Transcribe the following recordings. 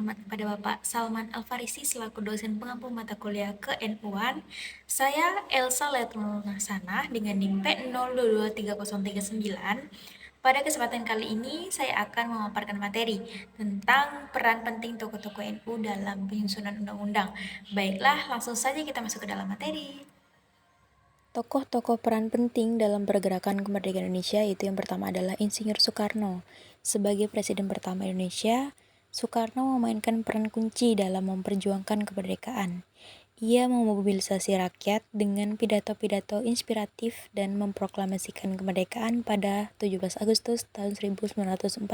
hormat kepada Bapak Salman Al-Farisi selaku dosen pengampu mata kuliah ke-NU-an. Saya Elsa Letrul Narsana dengan NIM P022339. Pada kesempatan kali ini saya akan memaparkan materi tentang peran penting tokoh-tokoh NU dalam penyusunan undang-undang. Baiklah, langsung saja kita masuk ke dalam materi. Tokoh-tokoh peran penting dalam pergerakan kemerdekaan Indonesia itu yang pertama adalah Insinyur Soekarno. Sebagai Presiden pertama Indonesia, Soekarno memainkan peran kunci dalam memperjuangkan kemerdekaan. Ia memobilisasi rakyat dengan pidato-pidato inspiratif dan memproklamasikan kemerdekaan pada 17 Agustus tahun 1945.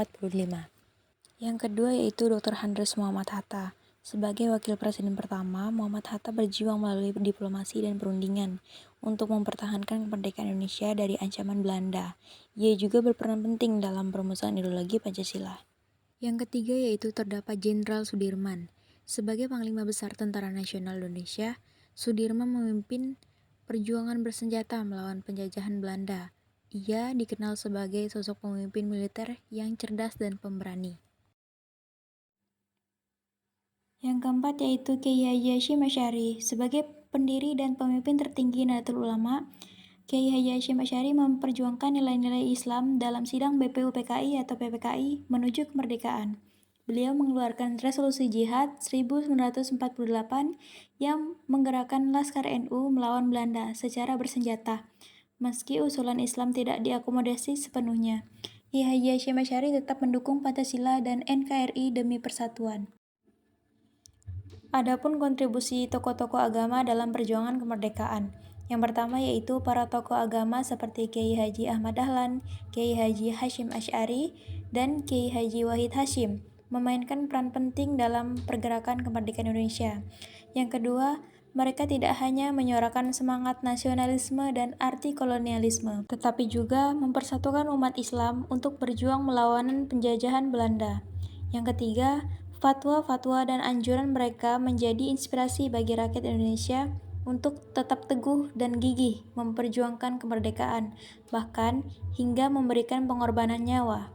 Yang kedua yaitu Dr. Andreas Muhammad Hatta. Sebagai wakil presiden pertama, Muhammad Hatta berjuang melalui diplomasi dan perundingan untuk mempertahankan kemerdekaan Indonesia dari ancaman Belanda. Ia juga berperan penting dalam permusuhan ideologi Pancasila. Yang ketiga yaitu terdapat Jenderal Sudirman. Sebagai Panglima Besar Tentara Nasional Indonesia, Sudirman memimpin perjuangan bersenjata melawan penjajahan Belanda. Ia dikenal sebagai sosok pemimpin militer yang cerdas dan pemberani. Yang keempat yaitu Kiai Haji Hasyim Asy'ari. Sebagai pendiri dan pemimpin tertinggi Nahdlatul Ulama, Kiai Haji Hasyim Asy'ari memperjuangkan nilai-nilai Islam dalam sidang BPUPKI atau PPKI menuju kemerdekaan. Beliau mengeluarkan resolusi jihad 1948 yang menggerakkan Laskar NU melawan Belanda secara bersenjata. Meski usulan Islam tidak diakomodasi sepenuhnya, Kiai Haji Hasyim Asy'ari tetap mendukung Pancasila dan NKRI demi persatuan. Adapun kontribusi tokoh-tokoh agama dalam perjuangan kemerdekaan. Yang pertama yaitu para tokoh agama seperti Kiai Haji Ahmad Dahlan, Kiai Haji Hasyim Asy'ari, dan Kiai Haji Wahid Hasyim memainkan peran penting dalam pergerakan kemerdekaan Indonesia. Yang kedua, mereka tidak hanya menyuarakan semangat nasionalisme dan arti kolonialisme, tetapi juga mempersatukan umat Islam untuk berjuang melawan penjajahan Belanda. Yang ketiga, fatwa-fatwa dan anjuran mereka menjadi inspirasi bagi rakyat Indonesia untuk tetap teguh dan gigih memperjuangkan kemerdekaan, bahkan hingga memberikan pengorbanan nyawa.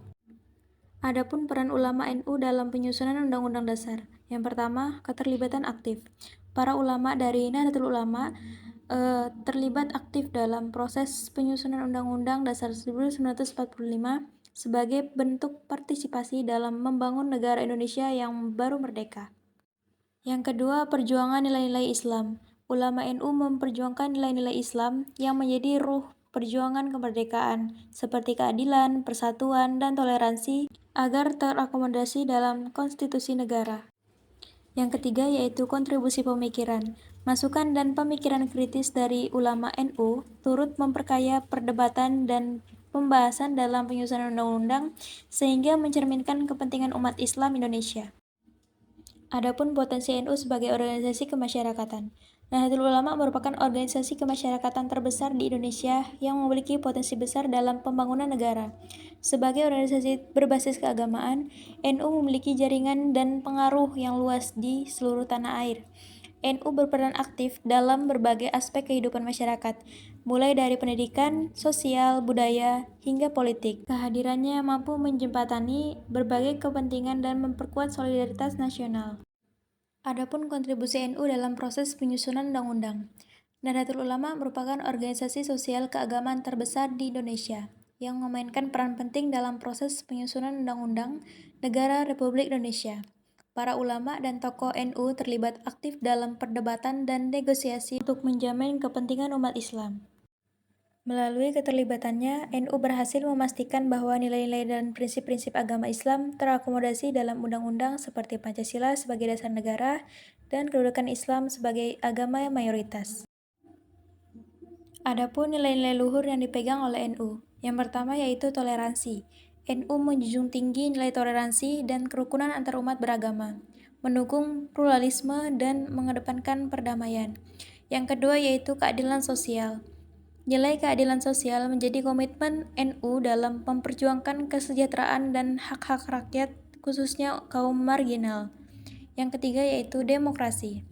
Adapun peran ulama NU dalam penyusunan Undang-Undang Dasar. Yang pertama, keterlibatan aktif. Para ulama dari Nahdlatul Ulama terlibat aktif dalam proses penyusunan Undang-Undang Dasar 1945 sebagai bentuk partisipasi dalam membangun negara Indonesia yang baru merdeka. Yang kedua, perjuangan nilai-nilai Islam. Ulama NU memperjuangkan nilai-nilai Islam yang menjadi ruh perjuangan kemerdekaan, seperti keadilan, persatuan, dan toleransi, agar terakomodasi dalam konstitusi negara. Yang ketiga yaitu kontribusi pemikiran. Masukan dan pemikiran kritis dari ulama NU turut memperkaya perdebatan dan pembahasan dalam penyusunan undang-undang sehingga mencerminkan kepentingan umat Islam Indonesia. Adapun potensi NU sebagai organisasi kemasyarakatan. Nahdlatul Ulama merupakan organisasi kemasyarakatan terbesar di Indonesia yang memiliki potensi besar dalam pembangunan negara. Sebagai organisasi berbasis keagamaan, NU memiliki jaringan dan pengaruh yang luas di seluruh tanah air. NU berperan aktif dalam berbagai aspek kehidupan masyarakat, mulai dari pendidikan, sosial, budaya, hingga politik. Kehadirannya mampu menjembatani berbagai kepentingan dan memperkuat solidaritas nasional. Adapun kontribusi NU dalam proses penyusunan undang-undang. Nahdlatul Ulama merupakan organisasi sosial keagamaan terbesar di Indonesia yang memainkan peran penting dalam proses penyusunan undang-undang negara Republik Indonesia. Para ulama dan tokoh NU terlibat aktif dalam perdebatan dan negosiasi untuk menjamin kepentingan umat Islam. Melalui keterlibatannya, NU berhasil memastikan bahwa nilai-nilai dan prinsip-prinsip agama Islam terakomodasi dalam undang-undang seperti Pancasila sebagai dasar negara dan kedudukan Islam sebagai agama mayoritas. Adapun nilai-nilai luhur yang dipegang oleh NU, yang pertama yaitu toleransi. NU menjunjung tinggi nilai toleransi dan kerukunan antar umat beragama, mendukung pluralisme dan mengedepankan perdamaian. Yang kedua yaitu keadilan sosial. Nilai keadilan sosial menjadi komitmen NU dalam memperjuangkan kesejahteraan dan hak-hak rakyat, khususnya kaum marginal. Yang ketiga yaitu demokrasi.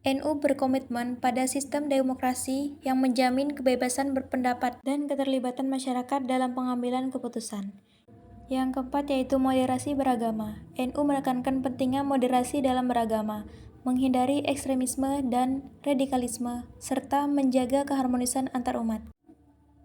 NU berkomitmen pada sistem demokrasi yang menjamin kebebasan berpendapat dan keterlibatan masyarakat dalam pengambilan keputusan. Yang keempat yaitu moderasi beragama. NU menekankan pentingnya moderasi dalam beragama, menghindari ekstremisme dan radikalisme, serta menjaga keharmonisan antarumat.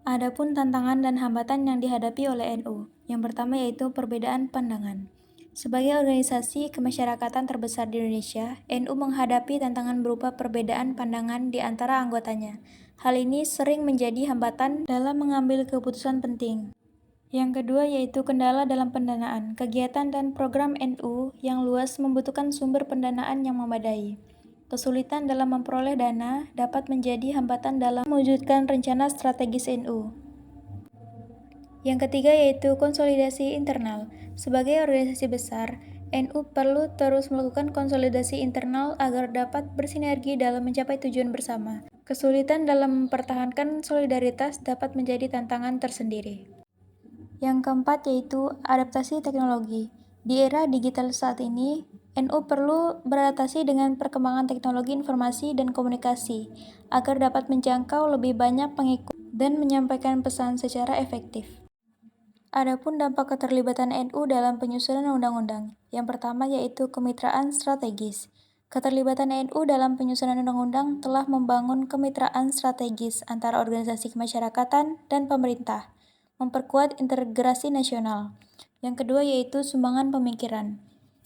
Adapun tantangan dan hambatan yang dihadapi oleh NU, yang pertama yaitu perbedaan pandangan. Sebagai organisasi kemasyarakatan terbesar di Indonesia, NU menghadapi tantangan berupa perbedaan pandangan di antara anggotanya. Hal ini sering menjadi hambatan dalam mengambil keputusan penting. Yang kedua yaitu kendala dalam pendanaan. Kegiatan dan program NU yang luas membutuhkan sumber pendanaan yang memadai. Kesulitan dalam memperoleh dana dapat menjadi hambatan dalam mewujudkan rencana strategis NU. Yang ketiga yaitu konsolidasi internal. Sebagai organisasi besar, NU perlu terus melakukan konsolidasi internal agar dapat bersinergi dalam mencapai tujuan bersama. Kesulitan dalam mempertahankan solidaritas dapat menjadi tantangan tersendiri. Yang keempat yaitu adaptasi teknologi. Di era digital saat ini, NU perlu beradaptasi dengan perkembangan teknologi informasi dan komunikasi agar dapat menjangkau lebih banyak pengikut dan menyampaikan pesan secara efektif. Adapun dampak keterlibatan NU dalam penyusunan undang-undang. Yang pertama yaitu kemitraan strategis. Keterlibatan NU dalam penyusunan undang-undang telah membangun kemitraan strategis antara organisasi kemasyarakatan dan pemerintah, memperkuat integrasi nasional. Yang kedua yaitu sumbangan pemikiran.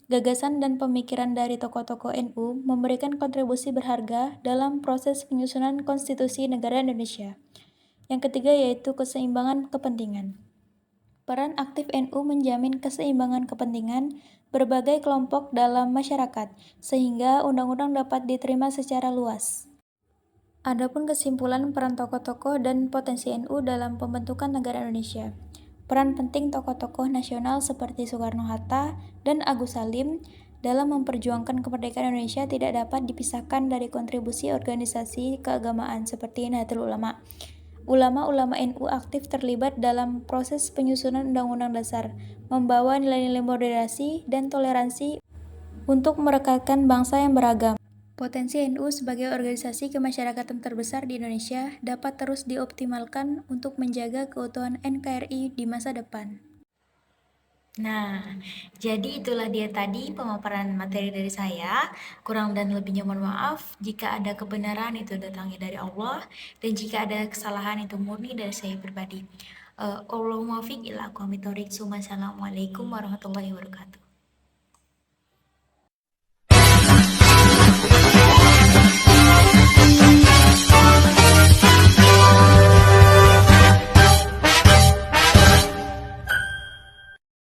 Gagasan dan pemikiran dari tokoh-tokoh NU memberikan kontribusi berharga dalam proses penyusunan konstitusi negara Indonesia. Yang ketiga yaitu keseimbangan kepentingan. Peran aktif NU menjamin keseimbangan kepentingan berbagai kelompok dalam masyarakat, sehingga undang-undang dapat diterima secara luas. Adapun kesimpulan peran tokoh-tokoh dan potensi NU dalam pembentukan negara Indonesia. Peran penting tokoh-tokoh nasional seperti Soekarno-Hatta dan Agus Salim dalam memperjuangkan kemerdekaan Indonesia tidak dapat dipisahkan dari kontribusi organisasi keagamaan seperti Nahdlatul Ulama. Ulama-ulama NU aktif terlibat dalam proses penyusunan Undang-Undang Dasar, membawa nilai-nilai moderasi dan toleransi untuk merekatkan bangsa yang beragam. Potensi NU sebagai organisasi kemasyarakatan terbesar di Indonesia dapat terus dioptimalkan untuk menjaga keutuhan NKRI di masa depan. Nah, jadi itulah dia tadi pemaparan materi dari saya. Kurang dan lebihnya mohon maaf. Jika ada kebenaran itu datangnya dari Allah, dan jika ada kesalahan itu murni dari saya pribadi. Allahumma fiq ila aqwamit thoriq. Assalamualaikum warahmatullahi wabarakatuh.